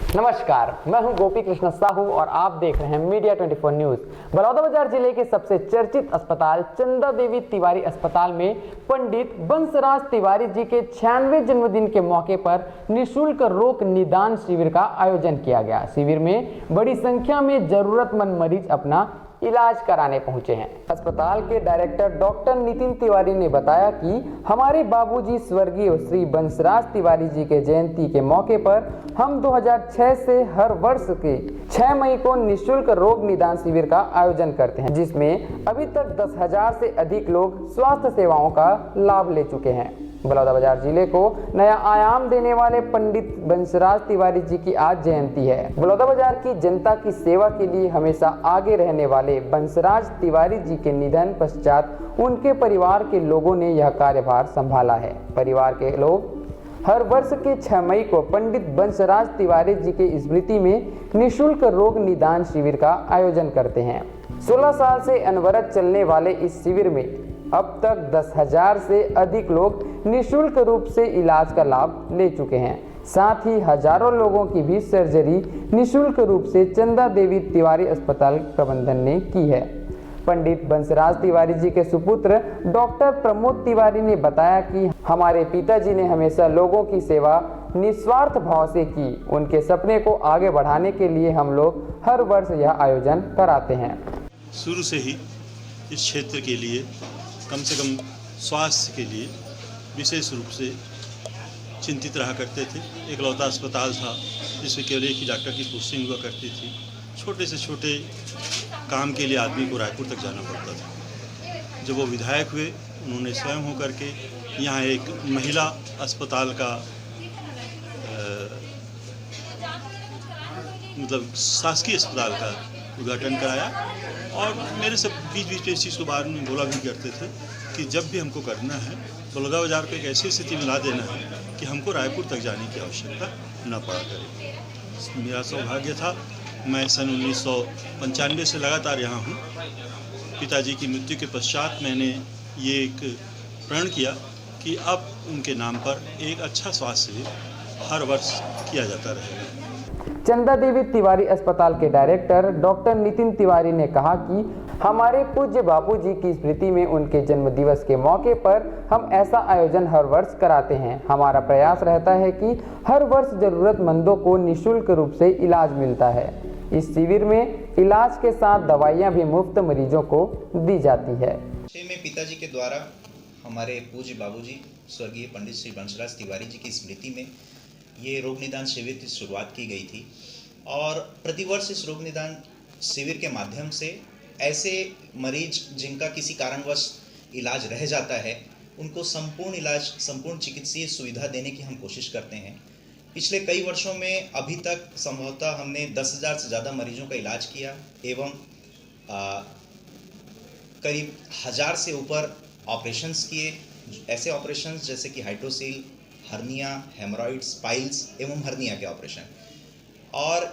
नमस्कार, मैं हूं गोपी कृष्ण साहू और आप देख रहे हैं मीडिया 24 न्यूज। बलौदाबाजार जिले के सबसे चर्चित अस्पताल चंदा देवी तिवारी अस्पताल में पंडित बंसराज तिवारी जी के 96वें जन्मदिन के मौके पर निःशुल्क रोग निदान शिविर का आयोजन किया गया। शिविर में बड़ी संख्या में जरूरतमंद मरीज अपना इलाज कराने पहुंचे हैं। अस्पताल के डायरेक्टर डॉक्टर नितिन तिवारी ने बताया कि हमारे बाबूजी स्वर्गीय श्री बंसराज तिवारी जी के जयंती के मौके पर हम 2006 से हर वर्ष के 6 मई को निःशुल्क रोग निदान शिविर का आयोजन करते हैं, जिसमें अभी तक 10,000 से अधिक लोग स्वास्थ्य सेवाओं का लाभ ले चुके हैं। बलौदाबाजार जिले को नया आयाम देने वाले पंडित बंसराज तिवारी जी की आज जयंती है। बलौदाबाजार की जनता की सेवा के लिए हमेशा आगे रहने वाले बंसराज तिवारी जी के निधन पश्चात उनके परिवार के लोगों ने यह कार्यभार संभाला है। परिवार के लोग हर वर्ष के 6 मई को पंडित बंसराज तिवारी जी की स्मृति में निःशुल्क रोग निदान शिविर का आयोजन करते हैं। 16 साल से अनवरत चलने वाले इस शिविर में अब तक 10,000 से अधिक लोग निःशुल्क रूप से इलाज का लाभ ले चुके हैं। साथ ही हजारों लोगों की भी सर्जरी निःशुल्क रूप से चंदा देवी तिवारी अस्पताल प्रबंधन ने की है। पंडित बंसराज तिवारी जी के सुपुत्र डॉक्टर प्रमोद तिवारी ने बताया कि हमारे पिताजी ने हमेशा लोगों की सेवा निस्वार्थ भाव से की। उनके सपने को आगे बढ़ाने के लिए हम लोग हर वर्ष यह आयोजन कराते हैं। शुरू से ही इस क्षेत्र के लिए कम से कम स्वास्थ्य के लिए विशेष रूप से चिंतित रहा करते थे। एकलौता अस्पताल था जिसमें केवल एक ही डॉक्टर की पोस्टिंग हुआ करती थी। छोटे से छोटे काम के लिए आदमी को रायपुर तक जाना पड़ता था। जब वो विधायक हुए, उन्होंने स्वयं होकर के यहाँ एक महिला अस्पताल का मतलब शासकीय अस्पताल का उद्घाटन कराया और मेरे सब बीच बीच में इस चीज़ को बाहर में बोला भी करते थे कि जब भी हमको करना है बलौदाबाजार को एक ऐसी स्थिति में ला देना है कि हमको रायपुर तक जाने की आवश्यकता न पड़ा करे। मेरा सौभाग्य था, मैं सन 1995 से लगातार यहाँ हूँ। पिताजी की मृत्यु के पश्चात मैंने ये एक प्रण किया कि अब उनके नाम पर एक अच्छा स्वास्थ्य शिविर हर वर्ष किया जाता रहेगा। चंदा देवी तिवारी अस्पताल के डायरेक्टर डॉक्टर नितिन तिवारी ने कहा कि हमारे पूज्य बापूजी की स्मृति में उनके जन्म दिवस के मौके पर हम ऐसा आयोजन हर वर्ष कराते हैं। हमारा प्रयास रहता है कि हर वर्ष जरूरतमंदों को निःशुल्क रूप से इलाज मिलता है। इस शिविर में इलाज के साथ दवाइयां भी मुफ्त मरीजों को दी जाती है। में पिताजी के द्वारा हमारे पूज्य बाबूजी स्वर्गीय पंडित श्री बंसराज तिवारी जी की स्मृति में ये रोग निदान शिविर की शुरुआत की गई थी और प्रतिवर्ष इस रोग निदान शिविर के माध्यम से ऐसे मरीज जिनका किसी कारणवश इलाज रह जाता है उनको संपूर्ण इलाज, संपूर्ण चिकित्सीय सुविधा देने की हम कोशिश करते हैं। पिछले कई वर्षों में अभी तक संभवतः हमने 10,000 से ज़्यादा मरीजों का इलाज किया एवं करीब 1,000 से ऊपर ऑपरेशंस किए। ऐसे ऑपरेशंस जैसे कि हाइड्रोसील, हर्निया, हेमरॉइड्स, पाइल्स एवं हर्निया के ऑपरेशन। और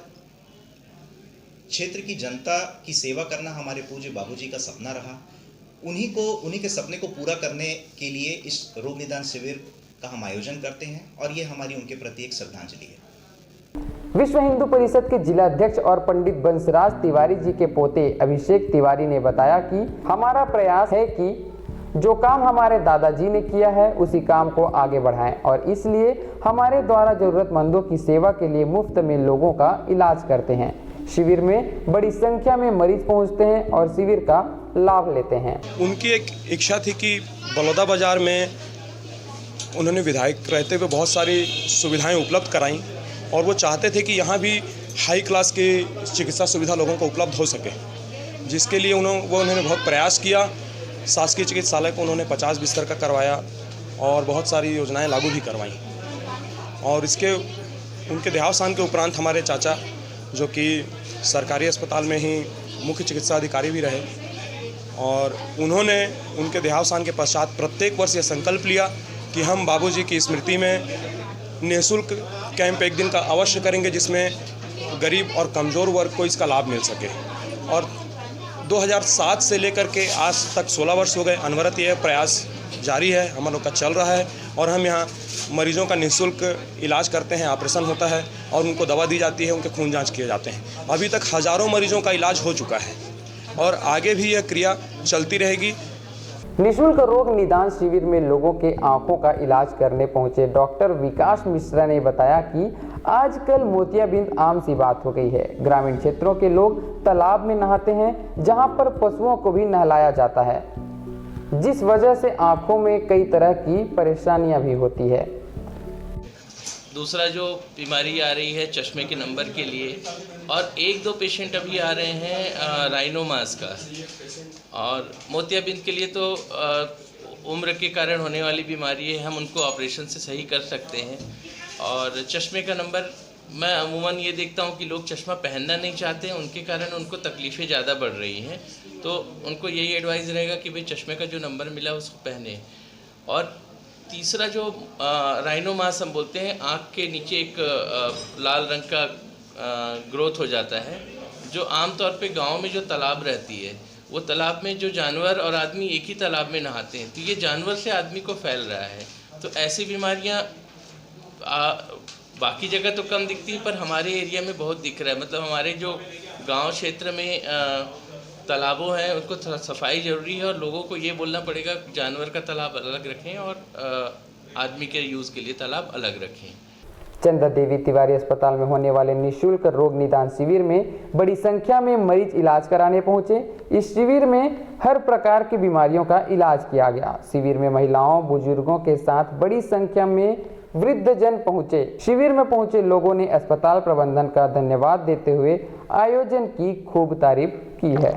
क्षेत्र की जनता की सेवा करना हमारे पूज्य बाबूजी का सपना रहा। उन्हीं के सपने को पूरा करने के लिए इस रोग निदान शिविर का हम आयोजन करते हैं और ये हमारी उनके प्रति एक श्रद्धांजलि है। विश्व हिंदू परिषद के जिला अध्यक्ष और पंडित बंसराज तिवारी जी के पोते अभिषेक तिवारी ने बताया कि हमारा प्रयास है कि जो काम हमारे दादाजी ने किया है उसी काम को आगे बढ़ाएं और इसलिए हमारे द्वारा जरूरतमंदों की सेवा के लिए मुफ्त में लोगों का इलाज करते हैं। शिविर में बड़ी संख्या में मरीज पहुंचते हैं और शिविर का लाभ लेते हैं। उनकी एक इच्छा थी कि बलौदाबाजार में उन्होंने विधायक रहते हुए बहुत सारी सुविधाएं उपलब्ध कराईं और वो चाहते थे कि यहाँ भी हाई क्लास की चिकित्सा सुविधा लोगों को उपलब्ध हो सके, जिसके लिए उन्होंने बहुत प्रयास किया। शासकीय चिकित्सालय को उन्होंने 50 बिस्तर का करवाया और बहुत सारी योजनाएं लागू भी करवाईं। और उनके देहावसान के उपरांत हमारे चाचा, जो कि सरकारी अस्पताल में ही मुख्य चिकित्सा अधिकारी भी रहे, और उन्होंने उनके देहावसान के पश्चात प्रत्येक वर्ष ये संकल्प लिया कि हम बाबूजी की स्मृति में निःशुल्क कैंप एक दिन का अवश्य करेंगे, जिसमें गरीब और कमज़ोर वर्ग को इसका लाभ मिल सके। और 2007 से लेकर के आज तक 16 वर्ष हो गए। अनवरत यह प्रयास जारी है, हम लोग का चल रहा है और हम यहाँ मरीजों का निःशुल्क इलाज करते हैं, ऑपरेशन होता है और उनको दवा दी जाती है, उनके खून जांच किए जाते हैं। अभी तक हज़ारों मरीजों का इलाज हो चुका है और आगे भी यह क्रिया चलती रहेगी। निःशुल्क रोग निदान शिविर में लोगों के आंखों का इलाज करने पहुंचे डॉक्टर विकास मिश्रा ने बताया कि आजकल मोतियाबिंद आम सी बात हो गई है। ग्रामीण क्षेत्रों के लोग तालाब में नहाते हैं, जहां पर पशुओं को भी नहलाया जाता है, जिस वजह से आंखों में कई तरह की परेशानियां भी होती है। दूसरा जो बीमारी आ रही है चश्मे के नंबर के लिए, और 1-2 पेशेंट अभी आ रहे हैं राइनोमास का, और मोतियाबिंद के लिए तो उम्र के कारण होने वाली बीमारी है, हम उनको ऑपरेशन से सही कर सकते हैं। और चश्मे का नंबर मैं अमूमन ये देखता हूँ कि लोग चश्मा पहनना नहीं चाहते हैं, उनके कारण उनको तकलीफ़ें ज़्यादा बढ़ रही हैं, तो उनको यही एडवाइस रहेगा कि भाई चश्मे का जो नंबर मिला उसको पहने। और तीसरा जो राइनोमास हम बोलते हैं, आँख के नीचे एक लाल रंग का ग्रोथ हो जाता है, जो आमतौर पे गांव में जो तालाब रहती है, वो तालाब में जो जानवर और आदमी एक ही तालाब में नहाते हैं, तो ये जानवर से आदमी को फैल रहा है। तो ऐसी बीमारियां बाकी जगह तो कम दिखती है, पर हमारे एरिया में बहुत दिख रहा है। मतलब हमारे जो गांव क्षेत्र में तालाबों हैं उनको थोड़ा सफाई ज़रूरी है, और लोगों को ये बोलना पड़ेगा जानवर का तालाब अलग रखें और आदमी के यूज़ के लिए तालाब अलग रखें। चंदा देवी तिवारी अस्पताल में होने वाले निःशुल्क रोग निदान शिविर में बड़ी संख्या में मरीज इलाज कराने पहुंचे। इस शिविर में हर प्रकार की बीमारियों का इलाज किया गया। शिविर में महिलाओं, बुजुर्गों के साथ बड़ी संख्या में वृद्धजन पहुंचे। शिविर में पहुंचे लोगों ने अस्पताल प्रबंधन का धन्यवाद देते हुए आयोजन की खूब तारीफ की है।